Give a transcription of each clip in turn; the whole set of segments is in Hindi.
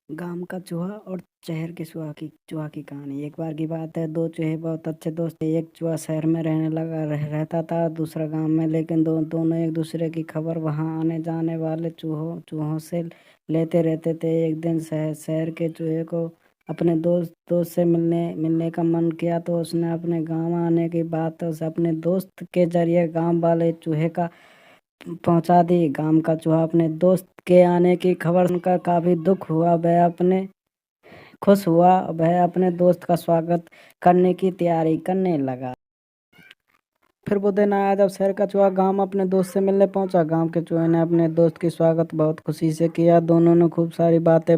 गांव का चूहा और शहर के चूहा की कहानी। एक बार की बात है, दो चूहे बहुत अच्छे दोस्त थे। एक चूहा शहर में रहने लगा रहता था, दूसरा गांव में। लेकिन दोनों एक दूसरे की खबर वहां आने जाने वाले चूहों से लेते रहते थे। एक दिन शहर के चूहे को अपने दोस्त से मिलने का मन किया, तो उसने अपने गांव आने की बात उसे अपने दोस्त के जरिए गांव वाले चूहे का पहुंचा दी। गांव का चूहा अपने दोस्त के आने की खबर सुनकर काफी दुख हुआ। खुश हुआ। वह अपने दोस्त का स्वागत करने की तैयारी करने लगा। फिर वो दिन आया जब शहर का चूहा गांव अपने दोस्त से मिलने पहुंचा। गांव के चूहे ने अपने दोस्त की स्वागत बहुत खुशी से किया। दोनों ने खूब सारी बातें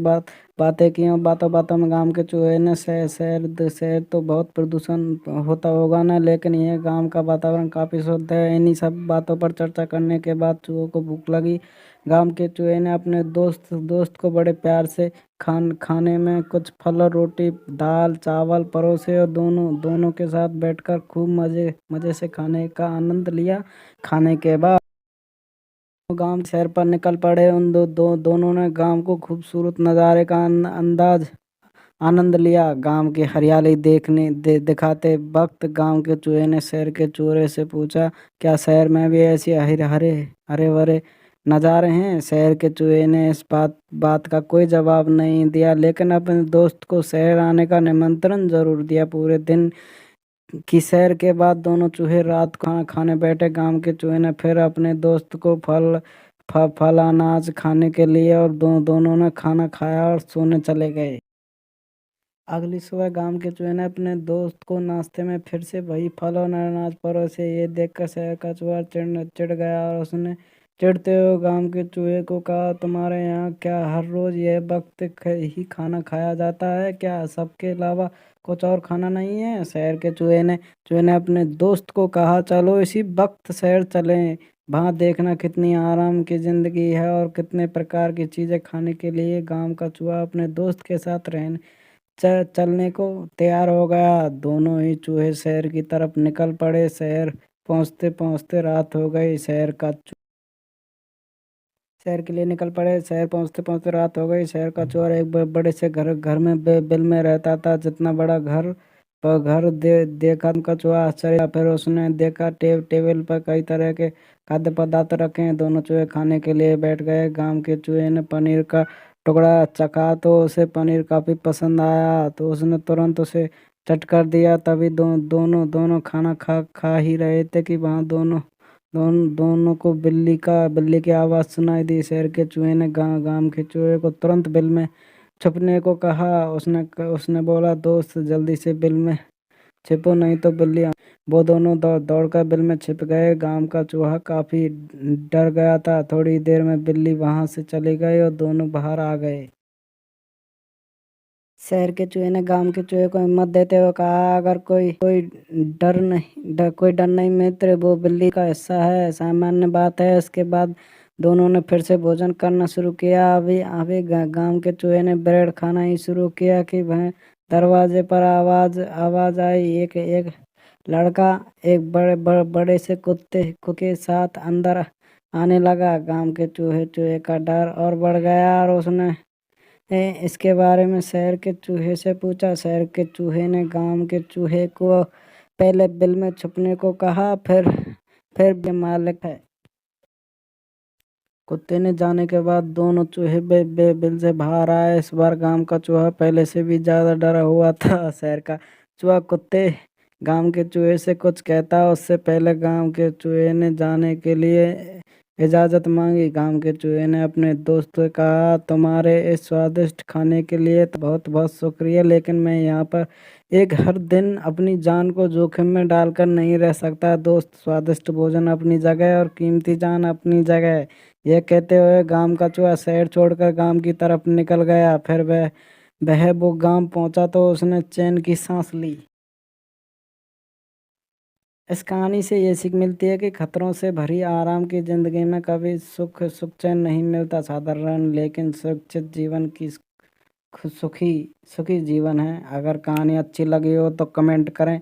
की। और बातों बातों में गांव के चूहे ने शहर तो बहुत प्रदूषण होता होगा ना, लेकिन यह गांव का वातावरण काफी शुद्ध है। इन्हीं सब बातों पर चर्चा करने के बाद चूहों को भूख लगी। गांव के चूहे ने अपने दोस्त को बड़े प्यार से खाने में कुछ फल और रोटी, दाल चावल परोसे, और दोनों के साथ बैठकर खूब मजे से खाने का आनंद लिया। खाने के बाद गांव शहर पर निकल पड़े। उन दोनों ने गांव को खूबसूरत नज़ारे का आनंद लिया। गांव की हरियाली दिखाते वक्त गांव के चूहे ने शहर के चूहे से पूछा, क्या शहर में भी ऐसी हरे भरे नज़ारे हैं? शहर के चूहे ने इस बात का कोई जवाब नहीं दिया, लेकिन अपने दोस्त को शहर आने का निमंत्रण जरूर दिया। पूरे दिन की सैर के बाद दोनों चूहे रात को खाना खाने बैठे। गांव के चूहे ने फिर अपने दोस्त को फल अनाज खाने के लिए, और दोनों ने खाना खाया और सोने चले गए। अगली सुबह गांव के चूहे ने अपने दोस्त को नाश्ते में फिर से वही फल और अनाज परोसे। ये देखकर शहर का चूहा चिढ़ गया, और उसने चिढ़ते हुए गांव के चूहे को कहा, तुम्हारे यहाँ क्या हर रोज यह वक्त ही खाना खाया जाता है? क्या सबके अलावा कुछ और खाना नहीं है? शहर के चूहे ने अपने दोस्त को कहा, चलो इसी वक्त शहर चलें। वहाँ देखना कितनी आराम की जिंदगी है और कितने प्रकार की चीजें खाने के लिए। गांव का चूहा अपने दोस्त के साथ चलने को तैयार हो गया। दोनों ही चूहे शहर की तरफ निकल पड़े। शहर पहुंचते पहुंचते रात हो गई। शहर के लिए निकल पड़े। शहर पहुंचते पहुंचते रात हो गई। शहर का चोर एक बड़े से घर में बिल में रहता था। जितना बड़ा घर देखा का चूहा आश्चर्य। फिर उसने देखा टेबल पर कई तरह के खाद्य पदार्थ रखे हैं। दोनों चूहे खाने के लिए बैठ गए। गांव के चूहे ने पनीर का टुकड़ा चखा तो उसे पनीर काफी पसंद आया, तो उसने तुरंत उसे चट कर दिया। तभी दोनों खाना खा ही रहे थे कि वहां दोनों को बिल्ली की आवाज सुनाई दी। शहर के चूहे ने गांव के चूहे को तुरंत बिल में छुपने को कहा। उसने बोला, दोस्त जल्दी से बिल में छिपो, नहीं तो बिल्ली वो दोनों दौड़कर बिल में छिप गए। गांव का चूहा काफी डर गया था। थोड़ी देर में बिल्ली वहां से चली गई और दोनों बाहर आ गए। शहर के चूहे ने गांव के चूहे को हिम्मत देते हुए कहा, अगर कोई डर नहीं मित्र, वो बिल्ली का हिस्सा है, सामान्य बात है। इसके बाद दोनों ने फिर से भोजन करना शुरू किया। अभी गांव के चूहे ने ब्रेड खाना ही शुरू किया कि वह दरवाजे पर आवाज आई। एक लड़का एक बड़े से कुत्ते के साथ अंदर आने लगा। गांव के चूहे का डर और बढ़ गया, और उसने इसके बारे में शहर के चूहे से पूछा। शहर के चूहे ने गांव के चूहे को पहले बिल में छुपने को कहा, फिर मालिक है। कुत्ते ने जाने के बाद दोनों चूहे बिल से बाहर आए। इस बार गांव का चूहा पहले से भी ज्यादा डरा हुआ था। शहर का चूहा कुत्ते गांव के चूहे से कुछ कहता उससे पहले गांव के चूहे ने जाने के लिए इजाजत मांगी। गांव के चूहे ने अपने दोस्त से कहा, तुम्हारे इस स्वादिष्ट खाने के लिए तो बहुत बहुत शुक्रिया, लेकिन मैं यहाँ पर एक हर दिन अपनी जान को जोखिम में डालकर नहीं रह सकता। दोस्त, स्वादिष्ट भोजन अपनी जगह और कीमती जान अपनी जगह। यह कहते हुए गांव का चूहा शहर छोड़कर गांव की तरफ निकल गया। फिर वह वो गांव पहुंचा तो उसने चैन की सांस ली। इस कहानी से ये सीख मिलती है कि खतरों से भरी आराम की जिंदगी में कभी सुख चैन नहीं मिलता। साधारण लेकिन सुरक्षित जीवन की सुखी सुखी जीवन है। अगर कहानी अच्छी लगी हो तो कमेंट करें,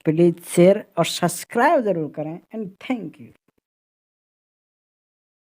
प्लीज शेयर और सब्सक्राइब जरूर करें। And thank you.